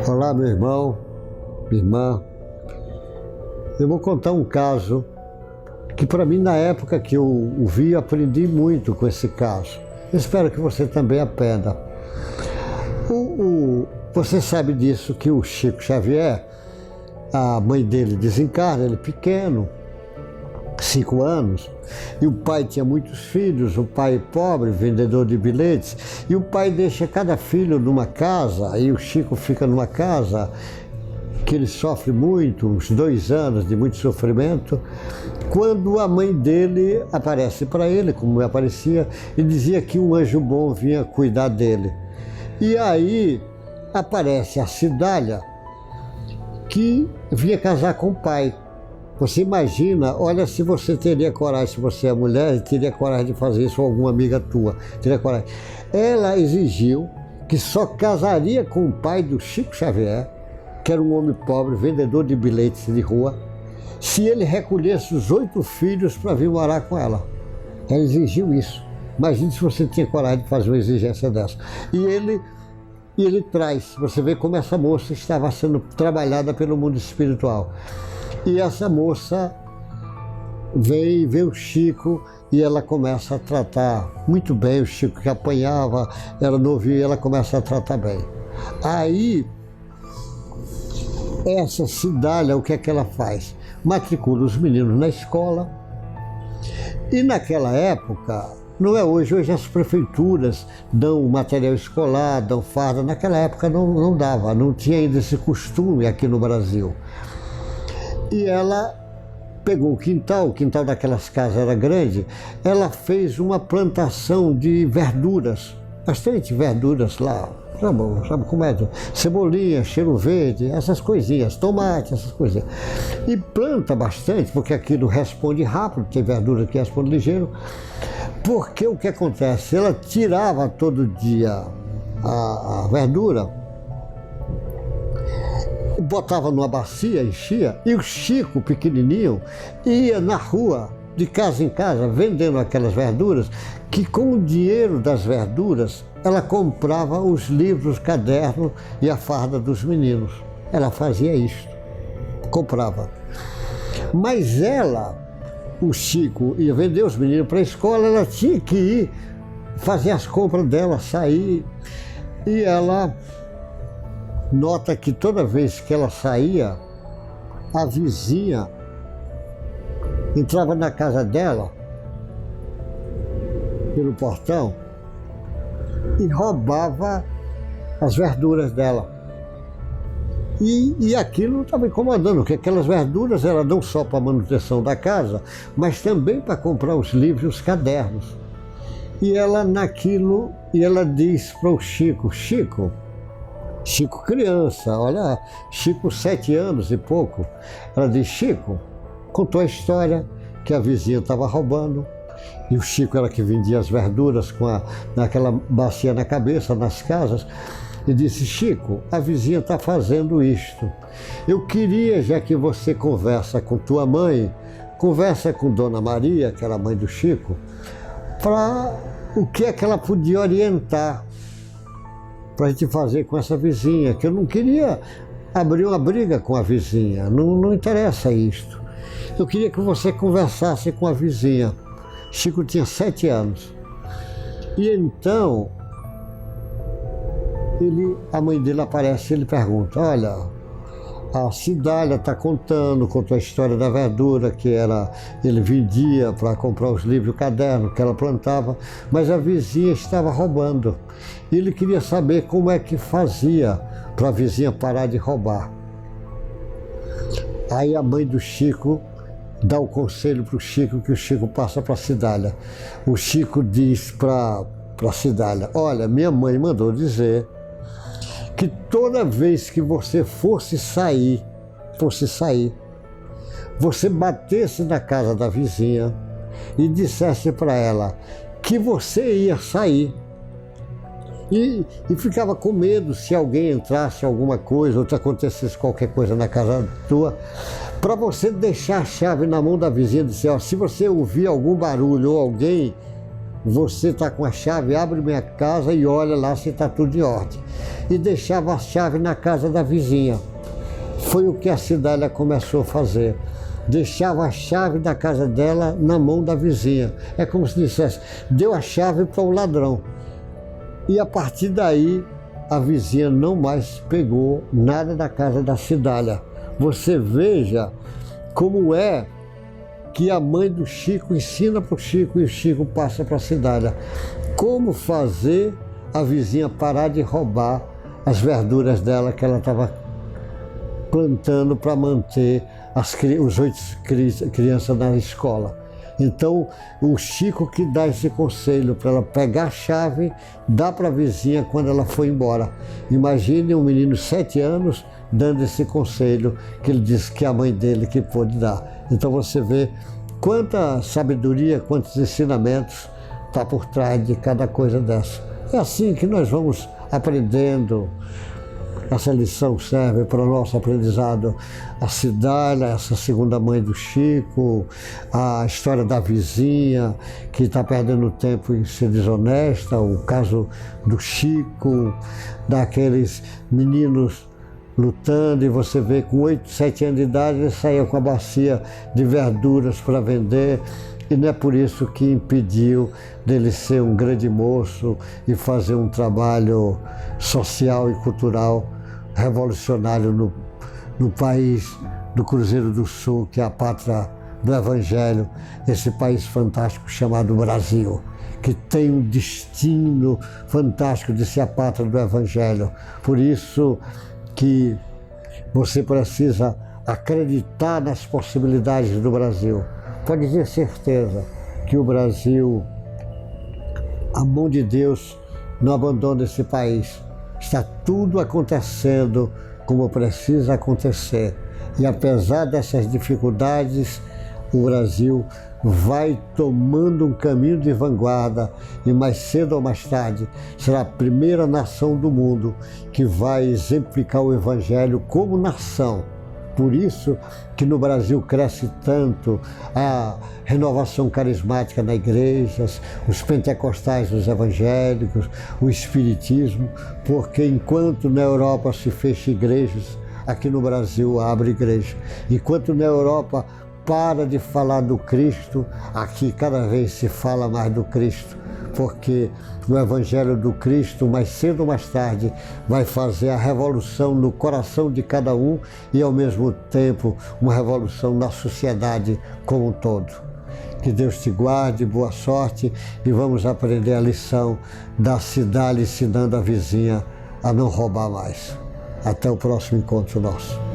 Olá, meu irmão, minha irmã. Eu vou contar um caso que, para mim, na época que eu o vi, eu aprendi muito com esse caso. Eu espero que você também aprenda. Você sabe disso, que o Chico Xavier, a mãe dele desencarna, ele pequeno, 5 anos, e o pai tinha muitos filhos, o pai pobre, vendedor de bilhetes, e o pai deixa cada filho numa casa, e o Chico fica numa casa que ele sofre muito, uns 2 anos de muito sofrimento, quando a mãe dele aparece para ele, como aparecia, e dizia que um anjo bom vinha cuidar dele. E aí aparece a Cidália, que vinha casar com o pai. Você imagina, olha, se você teria coragem, se você é mulher, teria coragem de fazer isso com alguma amiga tua, teria coragem. Ela exigiu que só casaria com o pai do Chico Xavier, que era um homem pobre, vendedor de bilhetes de rua, se ele recolhesse os 8 filhos para vir morar com ela. Ela exigiu isso. Imagine se você tinha coragem de fazer uma exigência dessa. E ele traz, você vê como essa moça estava sendo trabalhada pelo mundo espiritual. E essa moça vê o Chico e ela começa a tratar muito bem. O Chico, que apanhava, era novo, e ela começa a tratar bem. Aí, essa Cidália, o que é que ela faz? Matricula os meninos na escola. E naquela época, não é hoje as prefeituras dão material escolar, dão farda. Naquela época não dava, não tinha ainda esse costume aqui no Brasil. E ela pegou o quintal daquelas casas era grande, ela fez uma plantação de verduras, bastante verduras lá, sabe como é? Cebolinha, cheiro verde, essas coisinhas, tomate, essas coisinhas. E planta bastante, porque aquilo responde rápido, tem verdura que responde ligeiro. Porque o que acontece? Ela tirava todo dia a verdura, botava numa bacia, enchia, e o Chico, pequenininho, ia na rua, de casa em casa, vendendo aquelas verduras, que com o dinheiro das verduras, ela comprava os livros, cadernos e a farda dos meninos. Ela fazia isso, comprava. Mas ela, o Chico, ia vender os meninos para a escola, ela tinha que ir fazer as compras dela, sair, e ela nota que toda vez que ela saía, a vizinha entrava na casa dela, pelo portão, e roubava as verduras dela. E aquilo estava incomodando, porque aquelas verduras eram não só para a manutenção da casa, mas também para comprar os livros e os cadernos. E ela diz para o Chico, Chico criança, olha, Chico 7 anos e pouco. Ela diz, Chico, contou a história que a vizinha estava roubando, e o Chico era que vendia as verduras naquela bacia na cabeça, nas casas, e disse, Chico, a vizinha está fazendo isto. Eu queria, já que você conversa com tua mãe, conversa com Dona Maria, que era a mãe do Chico, para o que é que ela podia orientar para a gente fazer com essa vizinha, que eu não queria abrir uma briga com a vizinha, não interessa isto. Eu queria que você conversasse com a vizinha. Chico tinha 7 anos. E então, a mãe dele aparece e ele pergunta, olha, a Cidália contou a história da verdura, que ele vendia para comprar os livros e o caderno que ela plantava, mas a vizinha estava roubando. E ele queria saber como é que fazia para a vizinha parar de roubar. Aí a mãe do Chico dá o conselho para o Chico, que o Chico passa para a Cidália. O Chico diz para a Cidália, olha, minha mãe mandou dizer que toda vez que você fosse sair, você batesse na casa da vizinha e dissesse para ela que você ia sair. E ficava com medo se alguém entrasse alguma coisa, ou se acontecesse qualquer coisa na casa tua, para você deixar a chave na mão da vizinha e dizer, ó, se você ouvir algum barulho ou alguém, você está com a chave, abre minha casa e olha lá se está tudo em ordem. e deixava a chave na casa da vizinha. Foi o que a Cidália começou a fazer. Deixava a chave da casa dela na mão da vizinha. É como se dissesse, deu a chave para o ladrão. E a partir daí, a vizinha não mais pegou nada da casa da Cidália. Você veja como é que a mãe do Chico ensina para o Chico e o Chico passa para a Cidália. Como fazer a vizinha parar de roubar as verduras dela que ela estava plantando para manter os 8 crianças na escola. Então, o Chico que dá esse conselho para ela pegar a chave, dá para a vizinha quando ela for embora. Imagine um menino de 7 anos dando esse conselho que ele disse que a mãe dele que pôde dar. Então você vê quanta sabedoria, quantos ensinamentos está por trás de cada coisa dessa. É assim que nós vamos aprendendo. Essa lição serve para o nosso aprendizado. A Cidália, essa segunda mãe do Chico, a história da vizinha que está perdendo tempo em ser desonesta, o caso do Chico, daqueles meninos lutando, e você vê com 8, 7 anos de idade ele saía com a bacia de verduras para vender. E não é por isso que impediu dele ser um grande moço e fazer um trabalho social e cultural revolucionário no país do Cruzeiro do Sul, que é a pátria do Evangelho, esse país fantástico chamado Brasil, que tem um destino fantástico de ser a pátria do Evangelho. Por isso que você precisa acreditar nas possibilidades do Brasil. Pode ter certeza que o Brasil, a mão de Deus, não abandona esse país. Está tudo acontecendo como precisa acontecer. E apesar dessas dificuldades, o Brasil vai tomando um caminho de vanguarda e mais cedo ou mais tarde será a primeira nação do mundo que vai exemplificar o Evangelho como nação. Por isso que no Brasil cresce tanto a renovação carismática nas igrejas, os pentecostais, os evangélicos, o espiritismo, porque enquanto na Europa se fecha igrejas, aqui no Brasil abre igreja. Enquanto na Europa para de falar do Cristo, aqui cada vez se fala mais do Cristo, porque o Evangelho do Cristo, mais cedo ou mais tarde, vai fazer a revolução no coração de cada um e, ao mesmo tempo, uma revolução na sociedade como um todo. Que Deus te guarde, boa sorte, e vamos aprender a lição da Cidália ensinando a vizinha a não roubar mais. Até o próximo encontro nosso.